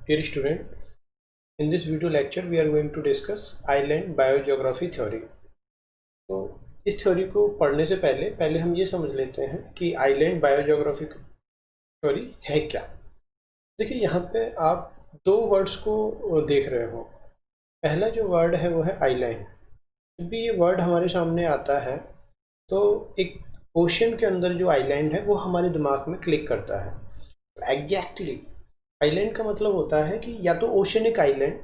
Dear student, in this video lecture we are going to discuss island biogeography theory. तो इस theory को पढ़ने से पहले हम ये समझ लेते हैं कि आइलैंड बायोजियोग्राफी थ्योरी है क्या। देखिए यहाँ पे आप दो वर्ड्स को देख रहे हो। पहला जो वर्ड है वो है आइलैंड। जब भी ये वर्ड हमारे सामने आता है तो एक ओशन के अंदर जो आइलैंड है वो हमारे दिमाग में क्लिक करता है। एग्जैक्टली आइलैंड का मतलब होता है कि या तो ओशनिक आइलैंड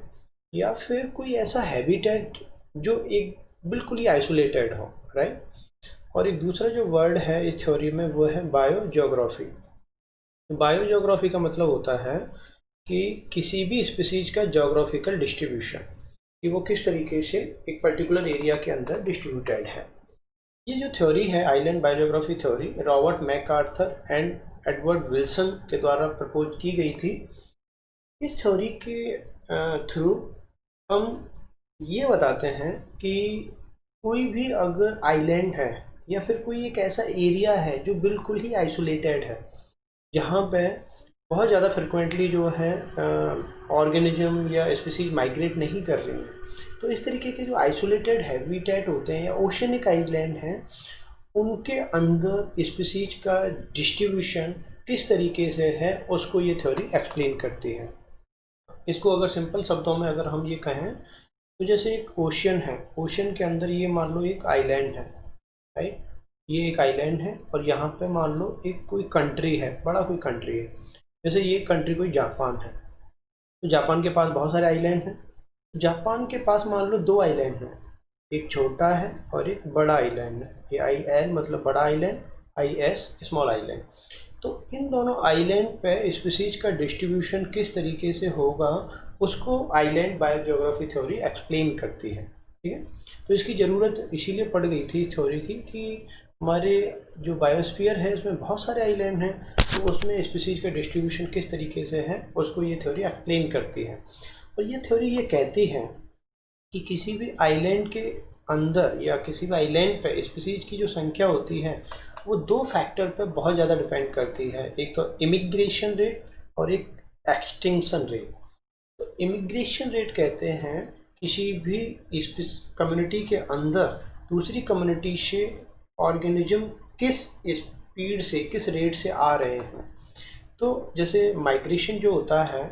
या फिर कोई ऐसा हैबिटेट जो एक बिल्कुल ही आइसोलेटेड हो, राइट। और एक दूसरा जो वर्ड है इस थ्योरी में वो है बायोजियोग्राफी। बायोजियोग्राफी का मतलब होता है कि किसी भी स्पीसीज का ज्योग्राफिकल डिस्ट्रीब्यूशन, कि वो किस तरीके से एक पर्टिकुलर एरिया के अंदर डिस्ट्रीब्यूटेड है। ये जो थ्योरी है island biogeography theory Robert MacArthur and Edward Wilson के द्वारा प्रपोज की गई थी। इस थ्योरी के थ्रू हम ये बताते हैं कि कोई भी अगर आइलैंड है या फिर कोई एक ऐसा एरिया है जो बिल्कुल ही आइसोलेटेड है, जहाँ पे बहुत ज़्यादा फ्रिक्वेंटली जो है ऑर्गेनिज्म या स्पीसीज माइग्रेट नहीं कर रही हैं, तो इस तरीके के जो आइसोलेटेड हैबिटेट होते हैं या ओशनिक आइलैंड हैं, उनके अंदर स्पीसीज का डिस्ट्रीब्यूशन किस तरीके से है उसको ये थ्योरी एक्सप्लेन करती है। इसको अगर सिंपल शब्दों में अगर हम ये कहें तो जैसे एक ओशियन है, ओशियन के अंदर ये मान लो एक आइलैंड है, राइट। ये एक आइलैंड है और यहाँ पे मान लो एक कोई कंट्री है, बड़ा कोई कंट्री है। जैसे ये कंट्री कोई जापान है, तो जापान के पास बहुत सारे आइलैंड हैं। जापान के पास मान लो दो आइलैंड हैं, एक छोटा है और एक बड़ा आइलैंड है। ये आई एल मतलब बड़ा island, I S small island. तो इन दोनों आइलैंड पे स्पीसीज का डिस्ट्रीब्यूशन किस तरीके से होगा उसको आइलैंड बायोजियोग्राफी थ्योरी एक्सप्लेन करती है, ठीक है। तो इसकी ज़रूरत इसीलिए पड़ गई थी इस थ्योरी की कि हमारे जो बायोस्फीयर है उसमें बहुत सारे आइलैंड हैं, तो उसमें स्पीसीज का डिस्ट्रीब्यूशन किस तरीके से है उसको ये थ्योरी एक्सप्लेन करती है। और ये थ्योरी ये कहती है कि किसी भी आइलैंड के अंदर या किसी भी आइलैंड पे स्पीसीज की जो संख्या होती है वो दो फैक्टर पे बहुत ज़्यादा डिपेंड करती है। एक तो इमिग्रेशन रेट और एक एक्सटिंक्शन रेट। तो इमिग्रेशन रेट कहते हैं किसी भी कम्युनिटी के अंदर दूसरी कम्युनिटी से ऑर्गेनिज्म किस स्पीड से किस रेट से आ रहे हैं। तो जैसे माइग्रेशन जो होता है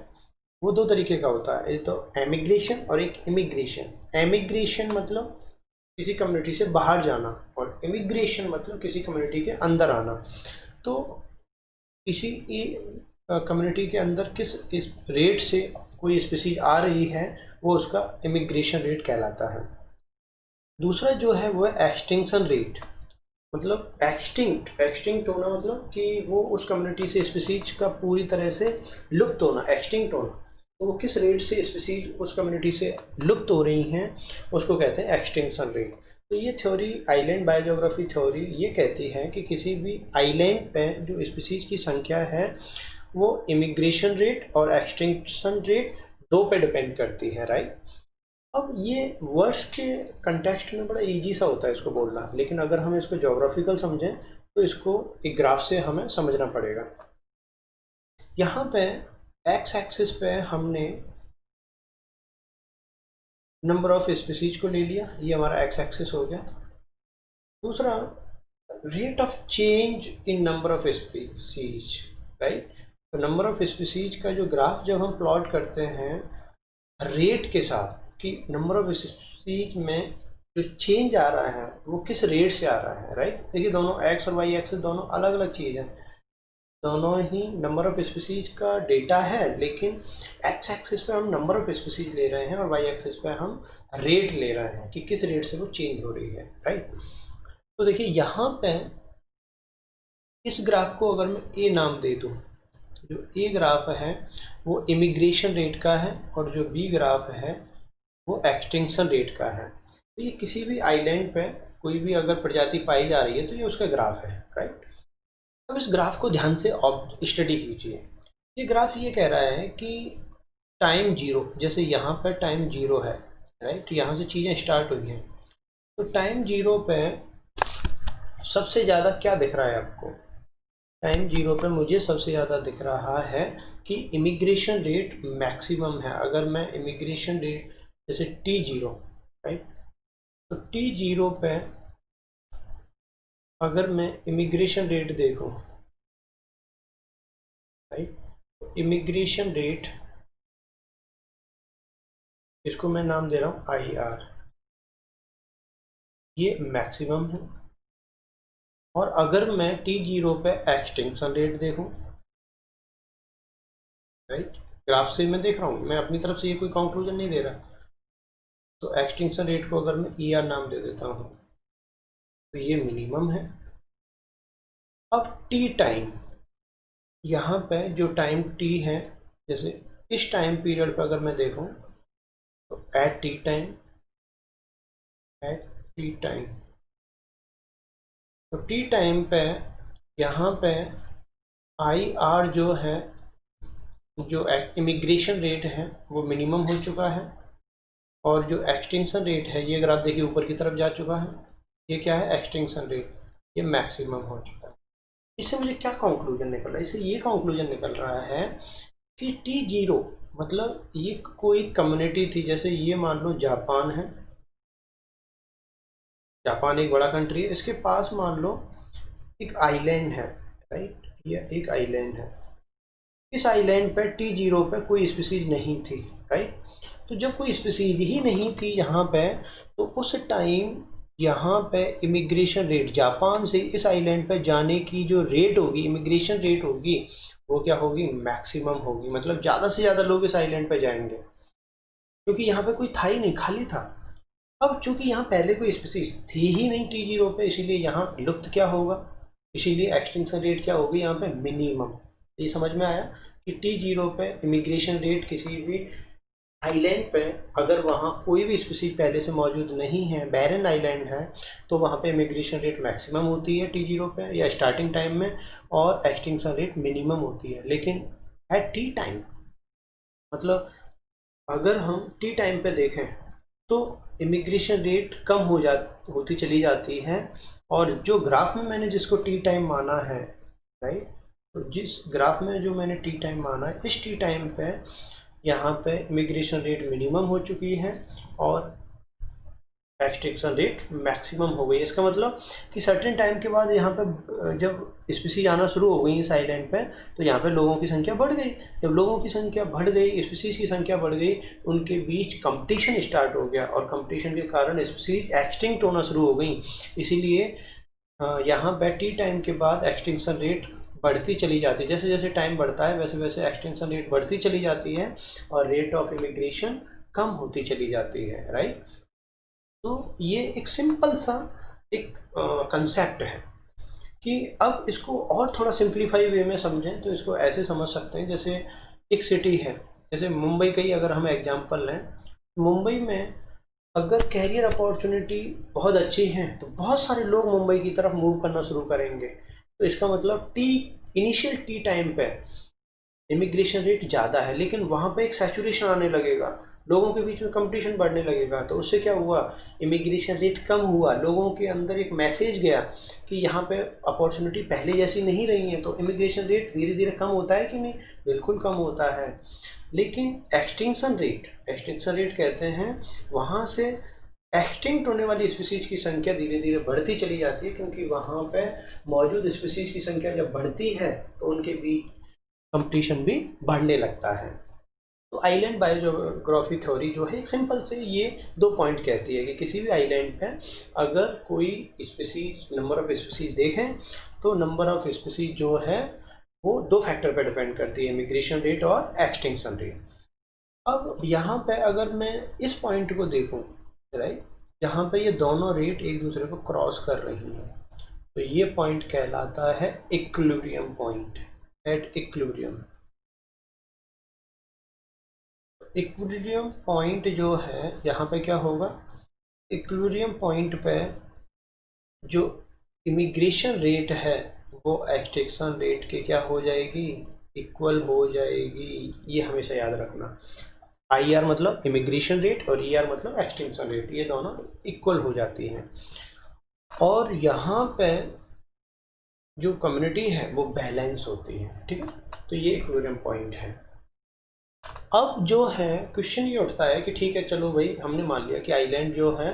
वो दो तरीके का होता है, एक तो एमिग्रेशन और एक इमिग्रेशन। एमिग्रेशन मतलब किसी कम्युनिटी से बाहर जाना और इमिग्रेशन मतलब किसी कम्युनिटी के अंदर आना। तो किसी कम्युनिटी के अंदर किस इस रेट से कोई स्पीसीज आ रही है वो उसका इमिग्रेशन रेट कहलाता है। दूसरा जो है वो है एक्सटिंक्शन रेट। मतलब एक्सटिंक्ट होना मतलब कि वो उस कम्युनिटी से स्पीसीज का पूरी तरह से लुप्त होना, एक्सटिंक्ट होना। तो वो किस रेट से स्पीसीज उस कम्युनिटी से लुप्त हो रही हैं उसको कहते हैं एक्सटिंक्शन रेट। तो ये थ्योरी आइलैंड बायोजियोग्राफी थ्योरी ये कहती है कि किसी भी आइलैंड पे जो स्पीसीज की संख्या है वो इमिग्रेशन रेट और एक्सटिंक्शन रेट दो पे डिपेंड करती है, राइट। अब ये वर्ड्स के कंटेक्स्ट में बड़ा इजी सा होता है इसको बोलना, लेकिन अगर हम इसको ज्योग्राफिकल समझें तो इसको एक ग्राफ से हमें समझना पड़ेगा। यहाँ पे एक्स एक्सिस पे हमने नंबर ऑफ स्पीसीज को ले लिया, ये हमारा एक्स एक्सिस हो गया। दूसरा rate of change in number of species, right. तो नंबर ऑफ स्पीसीज का जो ग्राफ जब हम प्लॉट करते हैं रेट के साथ कि नंबर ऑफ स्पीसीज में जो चेंज आ रहा है वो किस रेट से आ रहा है, राइट। देखिए दोनों एक्स और वाई एक्सिस दोनों अलग अलग चीज़ है, दोनों ही नंबर ऑफ स्पीसीज का डेटा है, लेकिन एक्स एक्सिस पे हम नंबर ऑफ स्पीसीज ले रहे हैं और वाई एक्सिस पे हम रेट ले रहे हैं कि किस रेट से वो चेंज हो रही है, राइट। तो देखिए यहाँ पे इस ग्राफ को अगर मैं ए नाम दे दूँ, जो ए ग्राफ है वो इमिग्रेशन रेट का है और जो बी ग्राफ है वो एक्सटिंक्शन रेट का है। तो ये किसी भी आइलैंड पे कोई भी अगर प्रजाति पाई जा रही है तो ये उसका ग्राफ है, राइट। अब इस ग्राफ को ध्यान से स्टडी कीजिए। ये ग्राफ ये कह रहा है कि टाइम जीरो, जैसे यहाँ पर टाइम जीरो है, राइट, यहाँ से चीज़ें स्टार्ट हुई हैं। तो टाइम जीरो पे सबसे ज़्यादा क्या दिख रहा है आपको, टाइम 0 पे मुझे सबसे ज़्यादा दिख रहा है कि इमिग्रेशन रेट मैक्सिमम है। अगर मैं इमिग्रेशन रेट जैसे T0, राइट, तो T0 पे अगर मैं इमिग्रेशन रेट देखूं, राइट, तो इमिग्रेशन रेट, इसको मैं नाम दे रहा हूं IR, ये मैक्सिमम है। और अगर मैं T0 पे एक्सटिंक्शन रेट देखूं, राइट, ग्राफ से मैं देख रहा हूं, मैं अपनी तरफ से ये कोई कंक्लूजन नहीं दे रहा, तो एक्सटिंक्शन रेट को अगर मैं ER नाम दे देता हूं तो ये मिनिमम है। अब टी टाइम, यहाँ पे जो टाइम t है, जैसे इस टाइम पीरियड पर अगर मैं देखूं तो एट टी टाइम, तो टी टाइम पे यहाँ पे IR जो है, जो इमिग्रेशन रेट है वो मिनिमम हो चुका है, और जो एक्सटिंक्शन रेट है, ये अगर आप देखिए ऊपर की तरफ जा चुका है, ये क्या है, एक्सटिंक्शन रेट, ये मैक्सिमम हो चुका है। इससे मुझे क्या कंक्लूजन निकल रहा है, इससे ये कंक्लूजन निकल रहा है कि T0 मतलब ये कोई कम्युनिटी थी, जैसे ये मान लो जापान है, जापान एक बड़ा कंट्री है, इसके पास मान लो एक आइलैंड है, राइट, ये एक आइलैंड है, इस आइलैंड पे T0 पे कोई स्पीसीज नहीं थी, राइट। तो जब कोई स्पीसीज ही नहीं थी यहाँ पे, तो उस टाइम यहाँ पे इमिग्रेशन रेट, जापान से इस आइलैंड पे जाने की जो रेट होगी, इमिग्रेशन रेट होगी, वो क्या होगी, मैक्सिमम होगी। मतलब ज़्यादा से ज़्यादा लोग इस आइलैंड पे जाएंगे, क्योंकि यहाँ पे कोई था ही नहीं, खाली था। अब चूंकि यहाँ पहले कोई स्पीसीज थी ही नहीं T0 पे, इसीलिए यहाँ लुप्त क्या होगा, इसीलिए एक्सटिंक्शन रेट क्या होगी यहाँ पे, मिनिमम। ये समझ में आया कि T0 पे इमिग्रेशन रेट किसी भी आइलैंड पे, अगर वहाँ कोई भी स्पीसीज पहले से मौजूद नहीं है, बैरन आइलैंड है, तो वहाँ पे इमिग्रेशन रेट मैक्सिमम होती है T0 पे या स्टार्टिंग टाइम में, और एक्सटिंक्शन रेट मिनिमम होती है। लेकिन एट टी टाइम, मतलब अगर हम टी टाइम पे देखें तो इमिग्रेशन रेट कम होती चली जाती है। और जो ग्राफ में मैंने जिसको टी टाइम माना है, राइट, तो जिस ग्राफ में जो मैंने टी टाइम माना है, इस टी टाइम पे यहाँ पे इमिग्रेशन रेट मिनिमम हो चुकी है और एक्सटिंक्शन रेट मैक्सिमम हो गई। इसका मतलब कि सर्टेन टाइम के बाद यहाँ पे जब स्पीसीज आना शुरू हो गई इस आइलैंड पे, तो यहाँ पे लोगों की संख्या बढ़ गई। जब लोगों की संख्या बढ़ गई, स्पीसीज की संख्या बढ़ गई, उनके बीच कंपटीशन स्टार्ट हो गया, और कंपटीशन के कारण स्पीसीज एक्सटिंक्ट होना शुरू हो गई। इसीलिए यहाँ पे टी टाइम के बाद एक्सटिंक्शन रेट बढ़ती चली जाती है। जैसे जैसे टाइम बढ़ता है वैसे वैसे एक्सटिंक्शन रेट बढ़ती चली जाती है, और रेट ऑफ इमिग्रेशन कम होती चली जाती है, राइट। तो ये एक सिंपल सा एक कंसेप्ट है कि अब इसको और थोड़ा सिंप्लीफाई वे में समझें तो इसको ऐसे समझ सकते हैं, जैसे एक सिटी है, जैसे मुंबई का ही अगर हम एग्जांपल लें, मुंबई में अगर कैरियर अपॉर्चुनिटी बहुत अच्छी है तो बहुत सारे लोग मुंबई की तरफ मूव करना शुरू करेंगे। तो इसका मतलब इनिशियल टी टाइम पे इमिग्रेशन रेट ज़्यादा है, लेकिन वहाँ पे एक सैचुरेशन आने लगेगा, लोगों के बीच में कंपटीशन बढ़ने लगेगा, तो उससे क्या हुआ, इमिग्रेशन रेट कम हुआ, लोगों के अंदर एक मैसेज गया कि यहाँ पे अपॉर्चुनिटी पहले जैसी नहीं रही है, तो इमिग्रेशन रेट धीरे धीरे कम होता है कि नहीं, बिल्कुल कम होता है। लेकिन एक्सटिंक्शन रेट कहते हैं वहाँ से एक्सटिंक्ट होने वाली स्पीसीज की संख्या धीरे धीरे बढ़ती चली जाती है, क्योंकि वहाँ पे मौजूद स्पीसीज की संख्या जब बढ़ती है तो उनके बीच कंपटीशन भी बढ़ने लगता है। तो आइलैंड बायोजियोग्राफी थ्योरी जो है एक सिंपल से ये दो पॉइंट कहती है कि किसी भी आइलैंड पे अगर कोई स्पीसीज, नंबर ऑफ स्पीसीज देखें, तो नंबर ऑफ स्पीसीज जो है वो दो फैक्टर पे डिपेंड करती है, इमिग्रेशन रेट और एक्सटिंक्शन रेट। अब यहाँ पे अगर मैं इस पॉइंट को देखूँ, राइट, यहाँ पे ये दोनों रेट एक दूसरे को क्रॉस कर रही हैं, तो ये पॉइंट कहलाता है equilibrium point, at equilibrium. Equilibrium point जो है यहाँ पे क्या होगा, इक्विलिब्रियम पॉइंट पे जो इमिग्रेशन रेट है वो एक्सटिंक्शन रेट के क्या हो जाएगी, इक्वल हो जाएगी। ये हमेशा याद रखना, IR मतलब इमिग्रेशन रेट और ER मतलब एक्सटिंक्शन रेट, ये दोनों इक्वल हो जाती हैं। और यहाँ पे जो कम्युनिटी है वो बैलेंस होती है, ठीक है। तो ये इक्विलिब्रियम पॉइंट है। अब जो है क्वेश्चन ये उठता है कि ठीक है चलो भाई, हमने मान लिया कि आइलैंड जो है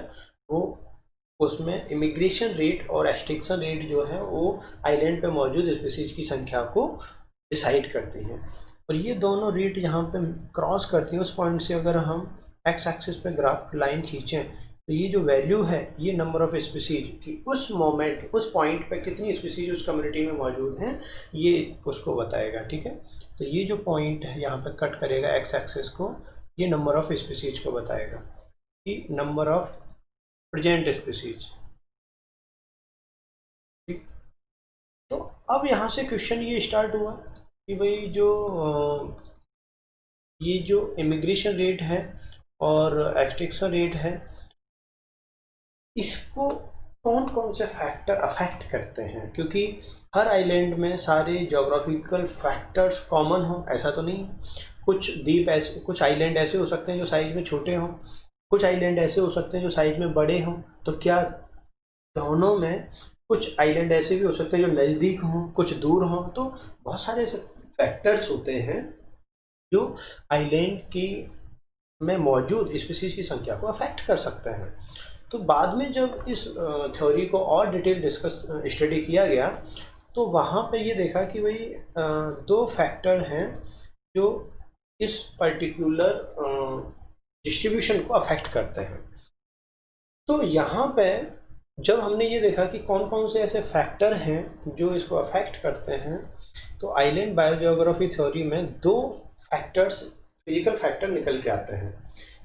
वो, उसमें इमिग्रेशन रेट और एक्सटिंक्शन रेट जो है वो आइलैंड पे मौजूद स्पीसीज की संख्या को डिसाइड करती हैं। और ये दोनों रेट यहाँ पे क्रॉस करती हैं। उस पॉइंट से अगर हम एक्स एक्सिस पे ग्राफ लाइन खींचें तो ये जो वैल्यू है ये नंबर ऑफ स्पीसीज की उस मोमेंट उस पॉइंट पे कितनी स्पीसीज उस कम्युनिटी में मौजूद हैं ये उसको बताएगा, ठीक है। तो ये जो पॉइंट है यहाँ पे कट करेगा एक्स एक्सिस को, ये नंबर ऑफ स्पीसीज को बताएगा कि नंबर ऑफ प्रेजेंट स्पीसीज, ठीक। तो अब यहाँ से क्वेश्चन ये स्टार्ट हुआ कि भाई जो ये जो इमिग्रेशन रेट है और एक्सटिंक्शन रेट है, इसको कौन कौन से फैक्टर अफेक्ट करते हैं, क्योंकि हर आइलैंड में सारे ज्योग्राफिकल फैक्टर्स कॉमन हो ऐसा तो नहीं है। कुछ द्वीप ऐसे, कुछ आइलैंड ऐसे हो सकते हैं जो साइज में छोटे हों, कुछ आइलैंड ऐसे हो सकते हैं जो साइज में बड़े हों। तो क्या दोनों में, कुछ आइलैंड ऐसे भी हो सकते हैं जो नज़दीक हों कुछ दूर हों। तो बहुत सारे ऐसे फैक्टर्स होते हैं जो आइलैंड की में मौजूद स्पीसीज की संख्या को अफेक्ट कर सकते हैं। तो बाद में जब इस थ्योरी को और डिटेल डिस्कस स्टडी किया गया तो वहाँ पे ये देखा कि भाई दो फैक्टर हैं जो इस पर्टिकुलर डिस्ट्रीब्यूशन को अफेक्ट करते हैं। तो यहाँ पे जब हमने ये देखा कि कौन कौन से ऐसे फैक्टर हैं जो इसको अफेक्ट करते हैं, तो आइलैंड बायोजियोग्राफी थ्योरी में दो फैक्टर्स, फिजिकल फैक्टर निकल के आते हैं।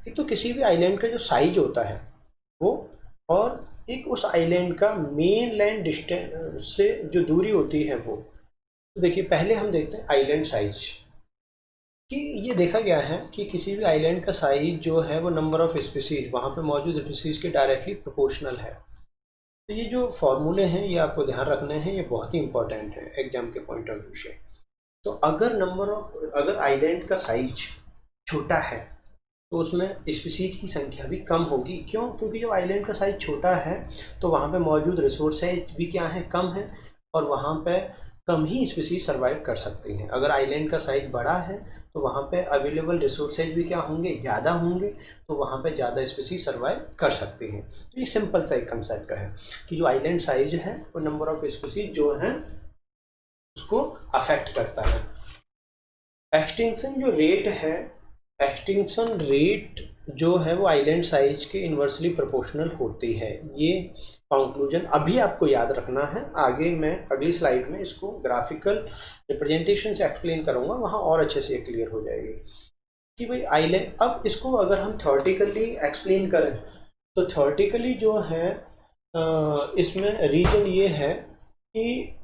एक तो किसी भी आइलैंड का जो साइज होता है वो, और एक उस आइलैंड का मेन लैंड डिस्टेंस से जो दूरी होती है वो। तो देखिए पहले हम देखते हैं आइलैंड साइज कि ये देखा गया है कि किसी भी आइलैंड का साइज जो है वो नंबर ऑफ स्पीसीज, वहाँ पे मौजूद स्पीसीज के डायरेक्टली प्रोपोर्शनल है। तो ये जो फॉर्मूले हैं ये आपको ध्यान रखने हैं, ये बहुत ही इंपॉर्टेंट है एग्जाम के पॉइंट ऑफ व्यू से। तो अगर आइलैंड का साइज छोटा है तो उसमें स्पीसीज की संख्या भी कम होगी। क्यों? क्योंकि जब आइलैंड का साइज छोटा है तो वहाँ पे मौजूद रिसोर्सेज भी क्या है, कम है, और वहाँ पे कम ही स्पीसीज सर्वाइव कर सकती हैं। अगर आइलैंड का साइज बड़ा है तो वहाँ पे अवेलेबल रिसोर्सेज भी क्या होंगे, ज़्यादा होंगे, तो वहाँ पे ज़्यादा स्पीसीज सर्वाइव कर सकती हैं। तो ये सिंपल सा एक कंसेप्ट है कि जो आइलैंड साइज है वो नंबर ऑफ स्पीसीज जो है उसको अफेक्ट करता है। एक्सटिंक्शन जो रेट है, एक्सटिंक्शन रेट जो है वो आइलैंड साइज के इन्वर्सली प्रोपोर्शनल होती है। ये कंक्लूजन अभी आपको याद रखना है। आगे मैं अगली स्लाइड में इसको ग्राफिकल रिप्रेजेंटेशन से एक्सप्लेन करूंगा, वहाँ और अच्छे से क्लियर हो जाएगी कि भाई आइलैंड। अब इसको अगर हम थ्योरेटिकली एक्सप्लेन करें तो थ्योरेटिकली जो है इसमें रीजन ये है कि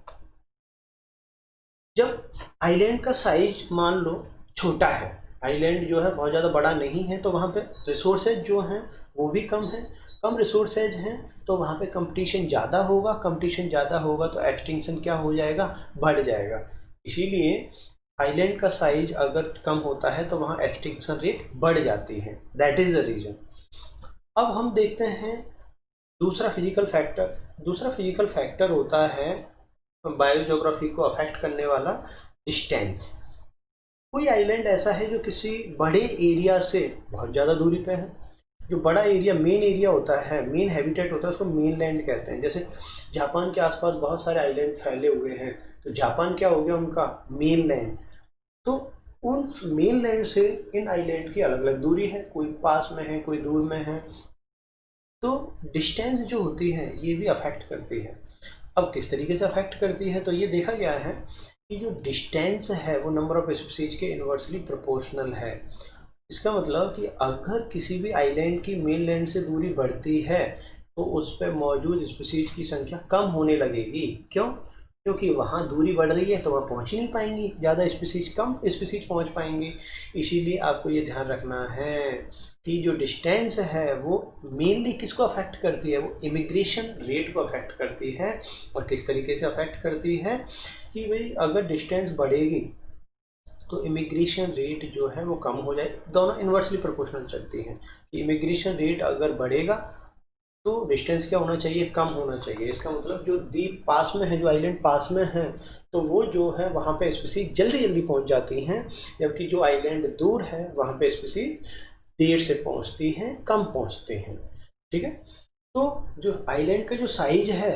जब आइलैंड का साइज मान लो छोटा है, आइलैंड जो है बहुत ज़्यादा बड़ा नहीं है, तो वहाँ पे रिसोर्सेज जो हैं वो भी कम है। कम रिसोर्सेज हैं तो वहाँ पे कंपटीशन ज़्यादा होगा, कंपटीशन ज़्यादा होगा तो एक्सटिंक्शन क्या हो जाएगा, बढ़ जाएगा। इसीलिए आइलैंड का साइज अगर कम होता है तो वहाँ एक्सटिंक्शन रेट बढ़ जाती है। That is the reason. अब हम देखते हैं दूसरा फिजिकल फैक्टर होता है बायोज्योग्राफी को अफेक्ट करने वाला, डिस्टेंस। कोई आइलैंड ऐसा है जो किसी बड़े एरिया से बहुत ज़्यादा दूरी पे है। जो बड़ा एरिया, मेन एरिया होता है, मेन हैबिटेट होता है, उसको मेन लैंड कहते हैं। जैसे जापान के आसपास बहुत सारे आइलैंड फैले हुए हैं, तो जापान क्या हो गया उनका मेन लैंड। तो उन मेन लैंड से इन आइलैंड की अलग अलग दूरी है, कोई पास में है कोई दूर में है। तो डिस्टेंस जो होती है ये भी अफेक्ट करती है। अब किस तरीके से अफेक्ट करती है, तो ये देखा गया है कि जो डिस्टेंस है वो नंबर ऑफ स्पीसीज के इन्वर्सली प्रोपोर्शनल है। इसका मतलब कि अगर किसी भी आइलैंड की मेनलैंड से दूरी बढ़ती है तो उस पर मौजूद स्पीसीज की संख्या कम होने लगेगी। क्यों? क्योंकि वहाँ दूरी बढ़ रही है तो वहाँ पहुँच ही नहीं पाएंगी, ज़्यादा स्पीसीज, कम स्पीसीज पहुँच पाएंगे। इसीलिए आपको ये ध्यान रखना है कि जो डिस्टेंस है वो मेनली किसको अफेक्ट करती है, वो इमिग्रेशन रेट को अफेक्ट करती है। और किस तरीके से अफेक्ट करती है कि भाई अगर डिस्टेंस बढ़ेगी तो इमिग्रेशन रेट जो है वो कम हो जाए। दोनों इन्वर्सली प्रोपोर्शनल चलती हैं कि इमिग्रेशन रेट अगर बढ़ेगा तो डिस्टेंस क्या होना चाहिए, कम होना चाहिए। इसका मतलब जो द्वीप पास में है, जो आइलैंड पास में है, तो वो जो है वहाँ पे स्पीसीज जल्दी जल्दी पहुँच जाती हैं, जबकि जो आइलैंड दूर है वहाँ पे स्पीसीज देर से पहुँचती हैं, कम पहुँचते हैं। ठीक है। तो जो आइलैंड का जो साइज है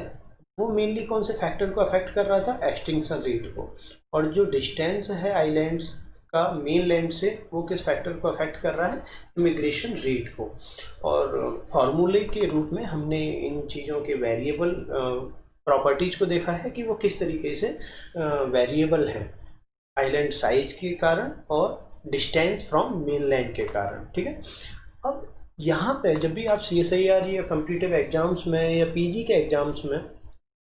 वो मेनली कौन से फैक्टर को अफेक्ट कर रहा था, एक्सटिंक्शन रेट को। और जो डिस्टेंस है आइलैंड्स का मेन लैंड से, वो किस फैक्टर को अफेक्ट कर रहा है, इमिग्रेशन रेट को। और फार्मूले के रूप में हमने इन चीज़ों के वेरिएबल प्रॉपर्टीज को देखा है कि वो किस तरीके से वेरिएबल है आइलैंड साइज के कारण और डिस्टेंस फ्रॉम मेनलैंड के कारण। ठीक है। अब यहाँ पे जब भी आप CSIR या कम्पिटिटिव एग्जाम्स में या PG के एग्जाम्स में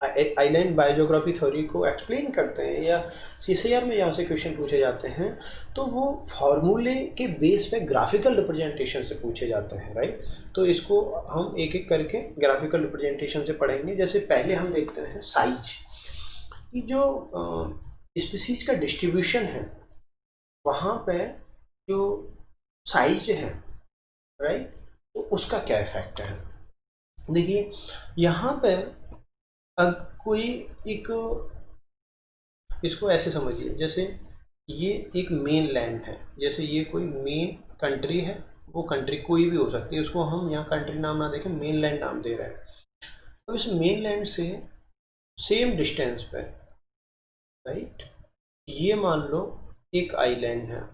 आइलैंड बायोजोग्राफी थ्योरी को एक्सप्लेन करते हैं, या CSIR में यहाँ से क्वेश्चन पूछे जाते हैं, तो वो फॉर्मूले के बेस पे ग्राफिकल रिप्रेजेंटेशन से पूछे जाते हैं, राइट। तो इसको हम एक एक करके ग्राफिकल रिप्रेजेंटेशन से पढ़ेंगे। जैसे पहले हम देखते हैं साइज, कि जो स्पीसीज का डिस्ट्रीब्यूशन है वहाँ पे जो साइज है, राइट, तो उसका क्या इफेक्ट है। देखिए यहाँ पे अब कोई एक, इसको ऐसे समझिए जैसे ये एक मेन लैंड है, जैसे ये कोई मेन कंट्री है, वो कंट्री कोई भी हो सकती है, उसको हम यहाँ कंट्री नाम ना देखें, मेन लैंड नाम दे रहे हैं। अब इस मेन लैंड से सेम डिस्टेंस पे, राइट, ये मान लो एक आइलैंड है,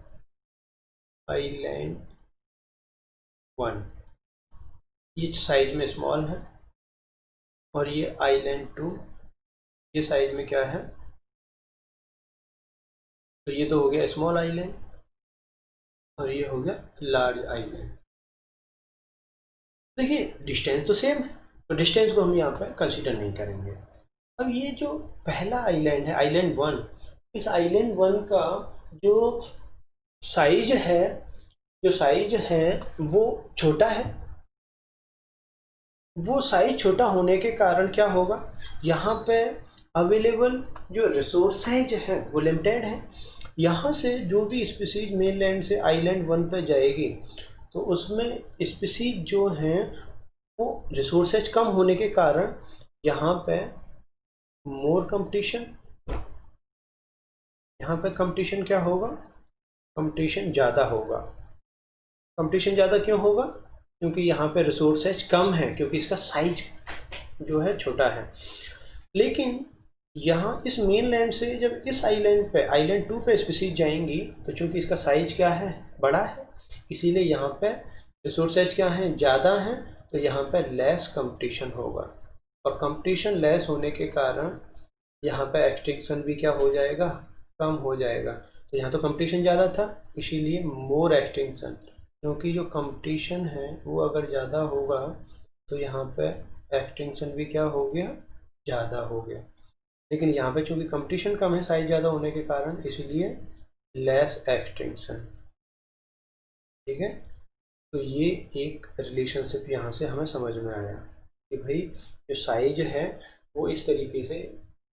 आइलैंड 1, ये साइज में स्मॉल है, और ये आइलैंड 2, ये साइज में क्या है, तो ये तो हो गया स्मॉल आइलैंड, और ये हो गया लार्ज आइलैंड। देखिए डिस्टेंस तो सेम है, तो डिस्टेंस को हम यहाँ पर कंसीडर नहीं करेंगे। अब ये जो पहला आइलैंड है, आइलैंड 1, इस आइलैंड 1 का जो साइज है, जो साइज है वो छोटा है। वो साइज छोटा होने के कारण क्या होगा, यहाँ पे अवेलेबल जो रिसोर्सेज है वो लिमिटेड है। यहाँ से जो भी स्पीसीज मेनलैंड से आइलैंड 1 पे जाएगी, तो उसमें स्पीसीज जो हैं वो रिसोर्सेज कम होने के कारण यहाँ पे मोर कंपटीशन, यहाँ पे कंपटीशन क्या होगा, कंपटीशन ज़्यादा होगा। कंपटीशन ज़्यादा क्यों होगा, क्योंकि यहाँ पे रिसोर्सेज कम है, क्योंकि इसका साइज जो है छोटा है। लेकिन यहाँ इस मेन लैंड से जब इस आइलैंड पे, आइलैंड 2 पे स्पीसीज जाएंगी, तो चूंकि इसका साइज क्या है, बड़ा है, इसीलिए यहाँ पे रिसोर्सेज क्या हैं, ज़्यादा हैं, तो यहाँ पे लेस कंपटीशन होगा। और कंपटीशन लेस होने के कारण यहाँ पे एक्सटिंक्शन भी क्या हो जाएगा, कम हो जाएगा। तो यहाँ तो कंपटीशन ज़्यादा था, इसीलिए मोर एक्सटिंक्शन, क्योंकि जो कंपटीशन है वो अगर ज़्यादा होगा तो यहाँ पे एक्सटिंक्शन भी क्या हो गया, ज़्यादा हो गया। लेकिन यहाँ पे चूंकि कंपटीशन कम है साइज ज़्यादा होने के कारण, इसलिए लेस एक्सटिंक्शन। ठीक है। तो ये एक रिलेशनशिप यहाँ से हमें समझ में आया कि भाई जो साइज है वो इस तरीके से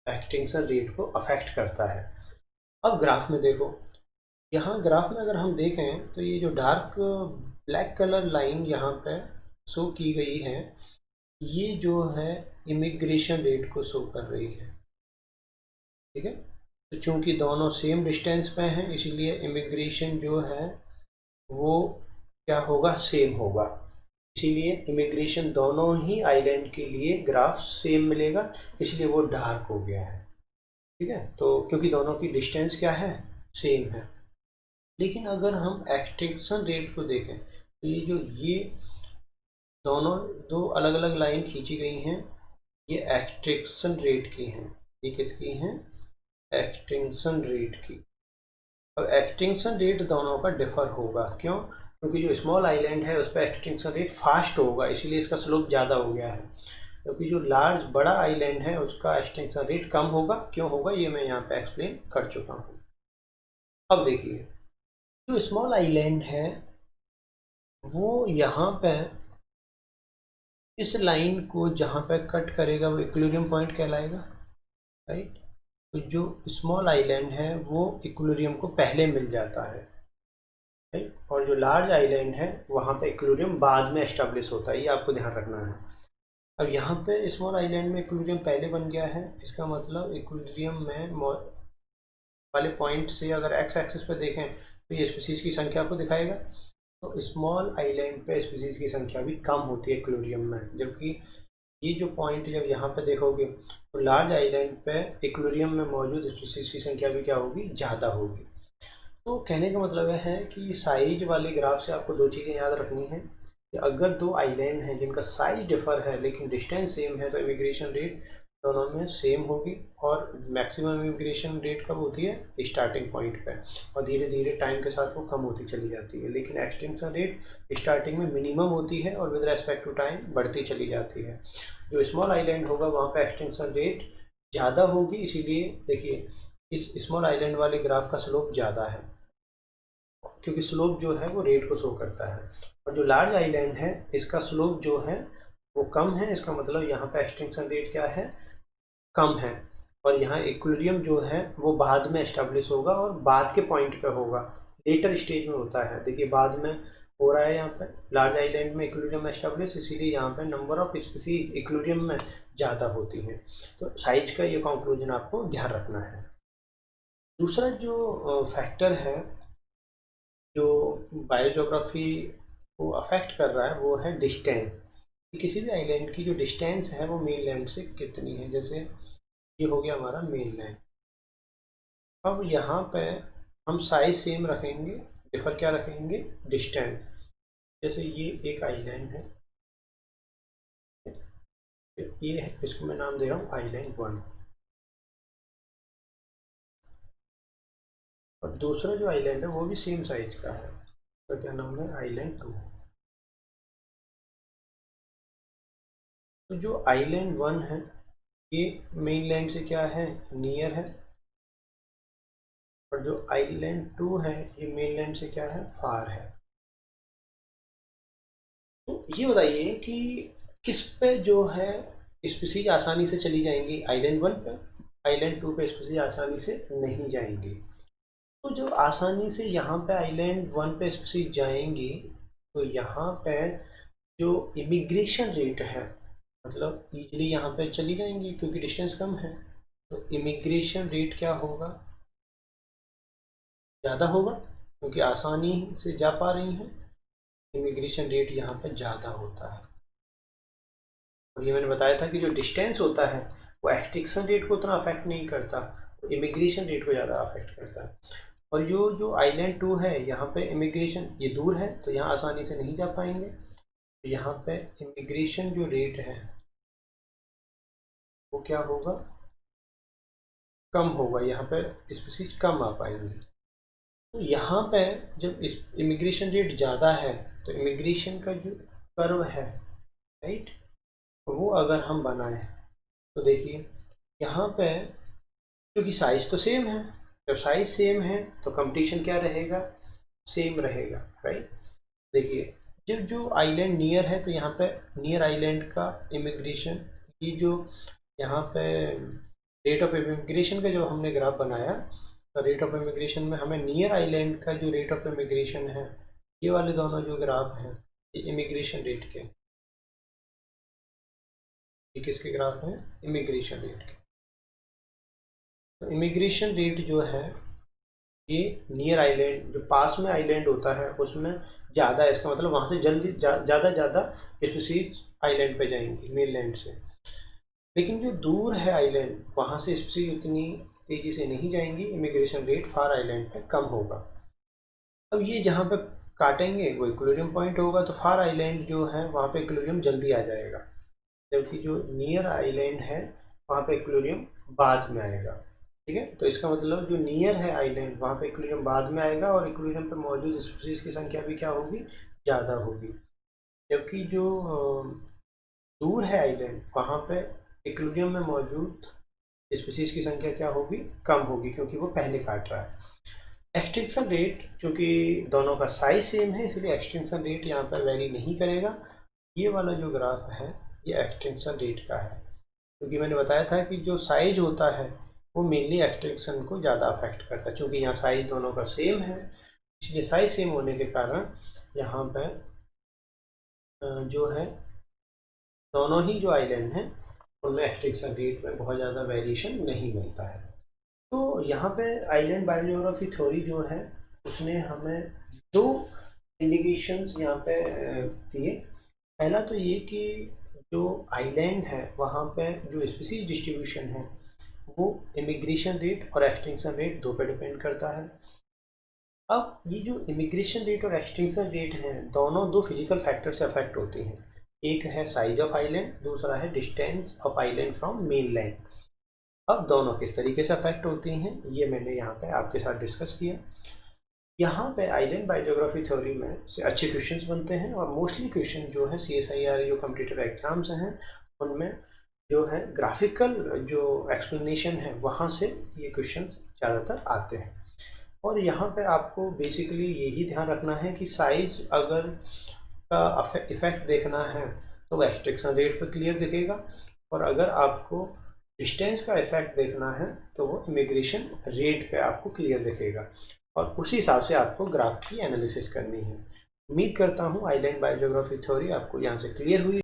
एक्सटिंक्शन रेट को अफेक्ट करता है। अब ग्राफ में देखो, यहाँ ग्राफ में अगर हम देखें तो ये जो डार्क ब्लैक कलर लाइन यहाँ पे शो की गई है, ये जो है इमिग्रेशन रेट को शो कर रही है। ठीक है। तो चूंकि दोनों सेम डिस्टेंस पे हैं, इसीलिए इमिग्रेशन जो है वो क्या होगा, सेम होगा। इसीलिए इमिग्रेशन दोनों ही आइलैंड के लिए ग्राफ सेम मिलेगा, इसलिए वो डार्क हो गया है। ठीक है। तो क्योंकि दोनों की डिस्टेंस क्या है, सेम है। लेकिन अगर हम एक्सटिंक्शन रेट को देखें, तो ये दोनों दो अलग अलग लाइन खींची गई हैं, ये एक्सटिंक्शन रेट की हैं। ये किसकी हैं, एक्सटिंक्शन रेट की। अब एक्सटिंक्शन रेट दोनों का डिफर होगा, क्यों, क्योंकि जो स्मॉल आइलैंड है उस पर एक्सटिंक्शन रेट फास्ट होगा, इसीलिए इसका स्लोप ज़्यादा हो गया है। क्योंकि जो लार्ज बड़ा आइलैंड है उसका एक्सटिंक्शन रेट कम होगा, क्यों होगा ये मैं यहाँ पे एक्सप्लेन कर चुका हूँ। अब देखिए जो स्मॉल आइलैंड है वो यहाँ पे इस लाइन को जहाँ पे कट करेगा वो इक्विलिब्रियम पॉइंट कहलाएगा, राइट। तो जो स्मॉल आइलैंड है वो इक्विलिब्रियम को पहले मिल जाता है, राइट। और जो लार्ज आइलैंड है वहाँ पे इक्विलिब्रियम बाद में एस्टेब्लिश होता है, ये आपको ध्यान रखना है। अब यहाँ पे स्मॉल आइलैंड में इक्विलिब्रियम पहले बन गया है, इसका मतलब इक्विलिब्रियम में वाले पॉइंट से अगर एक्स एक्सिस पे देखें तो ये स्पीसीज की संख्या को दिखाएगा। तो स्मॉल आइलैंड पे स्पीसीज की संख्या भी कम होती है इक्विलिब्रियम में, जबकि ये जो पॉइंट जब यहाँ पे देखोगे तो लार्ज आइलैंड पे इक्विलिब्रियम में मौजूद स्पीसीज की संख्या भी क्या होगी, ज़्यादा होगी। तो कहने का मतलब है कि साइज वाले ग्राफ से आपको दो चीज़ें याद रखनी है कि अगर दो आइलैंड हैं जिनका साइज डिफर है लेकिन डिस्टेंस सेम है तो इमिग्रेशन रेट दोनों में सेम होगी। और मैक्सिमम इमिग्रेशन रेट कब होती है, स्टार्टिंग पॉइंट पे, और धीरे धीरे टाइम के साथ वो कम होती चली जाती है। लेकिन एक्सटेंशन रेट स्टार्टिंग में मिनिमम होती है और विद रेस्पेक्ट टू टाइम बढ़ती चली जाती है। जो स्मॉल आइलैंड होगा वहाँ पे एक्सटेंशन रेट ज़्यादा होगी, इसीलिए देखिए इस स्मॉल आइलैंड वाले ग्राफ का स्लोप ज़्यादा है, क्योंकि स्लोप जो है वो रेट को शो करता है। और जो लार्ज आइलैंड है इसका स्लोप जो है वो कम है, इसका मतलब यहाँ पे एक्सटेंशन रेट क्या है, कम है। और यहाँ इक्विलिब्रियम जो है वो बाद में एस्टेब्लिश होगा और बाद के पॉइंट पे होगा, लेटर स्टेज में होता है। देखिए बाद में हो रहा है यहाँ पे लार्ज आइलैंड में इक्विलिब्रियम एस्टेब्लिश, इसीलिए यहाँ पे नंबर ऑफ स्पीसीज इक्विलिब्रियम में ज़्यादा होती हैं। तो साइज का ये कंक्लूजन आपको ध्यान रखना है। दूसरा जो फैक्टर है जो बायोज्योग्राफी को अफेक्ट कर रहा है वो है डिस्टेंस, कि किसी भी आइलैंड की जो डिस्टेंस है वो मेनलैंड से कितनी है। जैसे ये हो गया हमारा मेनलैंड। अब यहाँ पे हम साइज सेम रखेंगे, डिफर क्या रखेंगे, डिस्टेंस। जैसे ये एक आइलैंड है, ये है, इसको मैं नाम दे रहा हूँ आइलैंड 1। और दूसरा जो आइलैंड है वो भी सेम साइज का है, तो क्या नाम है, आइलैंड 2। तो जो आइलैंड 1 है ये मेनलैंड से क्या है, नियर है। और जो आइलैंड 2 है ये मेनलैंड से क्या है, फार है। तो ये बताइए कि किस पे जो है स्पीसीज आसानी से चली जाएंगी, आइलैंड 1 पे, आइलैंड 2 पे स्पीसीज आसानी से नहीं जाएंगी। तो जो आसानी से यहाँ पे आइलैंड 1 पे स्पीसीज जाएंगी तो यहाँ पे जो इमिग्रेशन रेट है, मतलब इजीली यहाँ पे चली जाएंगी क्योंकि डिस्टेंस कम है। तो इमिग्रेशन रेट क्या होगा, ज़्यादा होगा, क्योंकि आसानी से जा पा रही हैं। इमिग्रेशन रेट यहाँ पे ज़्यादा होता है। और ये मैंने बताया था कि जो डिस्टेंस होता है वो एक्सटिंक्शन रेट को उतना अफेक्ट नहीं करता, इमिग्रेशन रेट को ज़्यादा अफेक्ट करता है। और यो जो आइलैंड 2 है यहाँ पे इमिग्रेशन ये दूर है तो यहाँ आसानी से नहीं जा पाएंगे, तो यहाँ पे इमिग्रेशन जो रेट है वो क्या होगा, कम होगा, यहाँ पे स्पीसीज कम आ पाएंगे। तो यहाँ पे जब इस इमिग्रेशन रेट ज़्यादा है तो इमिग्रेशन का जो कर्व है, राइट, वो अगर हम बनाएं तो देखिए यहाँ पे क्योंकि साइज तो सेम है, जब साइज सेम है तो कंपटीशन क्या रहेगा, सेम रहेगा, राइट। देखिए जब जो आइलैंड नियर है तो यहाँ पे नियर आइलैंड का इमिग्रेशन, ये जो यहाँ पे रेट ऑफ इमिग्रेशन का जो हमने ग्राफ बनाया, तो रेट ऑफ इमिग्रेशन में हमें नियर आइलैंड का जो रेट ऑफ इमिग्रेशन है, ये वाले दोनों जो ग्राफ हैं ये इमिग्रेशन रेट के, ये किसके ग्राफ हैं, इमिग्रेशन रेट के। तो इमिग्रेशन रेट जो है ये नियर आइलैंड जो पास में आइलैंड होता है उसमें ज़्यादा है, इसका मतलब वहाँ से जल्दी ज़्यादा स्पीसीज आइलैंड पे जाएंगी मेनलैंड से। लेकिन जो दूर है आइलैंड वहाँ से स्पीसीज उतनी तेज़ी से नहीं जाएंगी, इमिग्रेशन रेट फार आइलैंड पे कम होगा। अब ये जहाँ पे काटेंगे वो इक्विलिब्रियम पॉइंट होगा, तो फार आइलैंड जो है वहाँ पे इक्विलिब्रियम जल्दी आ जाएगा, जबकि जो नियर आइलैंड है वहाँ पे इक्विलिब्रियम बाद में आएगा। ठीक है, तो इसका मतलब जो नियर है आइलैंड वहाँ पे इक्विलिब्रियम बाद में आएगा और इक्विलिब्रियम पे मौजूद स्पीसीज की संख्या भी क्या होगी, ज़्यादा होगी। जबकि जो दूर है आइलैंड वहाँ पे इक्विलिब्रियम में मौजूद स्पीसीज की संख्या क्या होगी, कम होगी, क्योंकि वो पहले काट रहा है। एक्सटिंक्शन रेट चूँकि दोनों का साइज सेम है इसलिए एक्सटिंक्शन रेट यहाँ पर वेरी नहीं करेगा। ये वाला जो ग्राफ है ये एक्सटिंक्शन रेट का है, क्योंकि मैंने बताया था कि जो साइज होता है वो मेनली एक्सटिंक्शन को ज़्यादा अफेक्ट करता है। चूँकि यहाँ साइज दोनों का सेम है इसलिए साइज सेम होने के कारण यहाँ पे जो है दोनों ही जो आइलैंड हैं उनमें एक्सटिंक्शन रेट में बहुत ज़्यादा वेरिएशन नहीं मिलता है। तो यहाँ पे आइलैंड बायोजियोग्राफी थ्योरी जो है उसने हमें दो इंडिकेशंस यहाँ पे दिए। पहला तो ये कि जो आइलैंड है वहाँ पे जो स्पीसीज डिस्ट्रीब्यूशन है वो इमिग्रेशन रेट और एक्सटिंक्शन रेट दो पे डिपेंड करता है। अब ये जो इमिग्रेशन रेट और एक्सटिंक्शन रेट हैं दोनों दो फिजिकल फैक्टर से अफेक्ट होती हैं। एक है साइज ऑफ आइलैंड, दूसरा है distance of island from mainland. अब दोनों किस तरीके से अफेक्ट होती हैं ये मैंने यहाँ पे आपके साथ डिस्कस किया। यहाँ पे आइलैंड बायोजियोग्राफी थ्योरी में से अच्छे क्वेश्चंस बनते हैं और मोस्टली क्वेश्चन जो है CSIR जो कॉम्पिटिटिव एग्जाम्स हैं उनमें जो है ग्राफिकल जो एक्सप्लेनेशन है वहाँ से ये क्वेश्चंस ज़्यादातर आते हैं। और यहाँ पे आपको बेसिकली यही ध्यान रखना है कि साइज अगर का इफेक्ट देखना है तो एक्सट्रैक्शन रेट पर क्लियर दिखेगा, और अगर आपको डिस्टेंस का इफेक्ट देखना है तो वो इमिग्रेशन रेट पे आपको क्लियर दिखेगा, और उसी हिसाब से आपको ग्राफ की एनालिसिस करनी है। उम्मीद करता हूँ आइलैंड बायोजियोग्राफी थ्योरी आपको यहाँ से क्लियर हुई।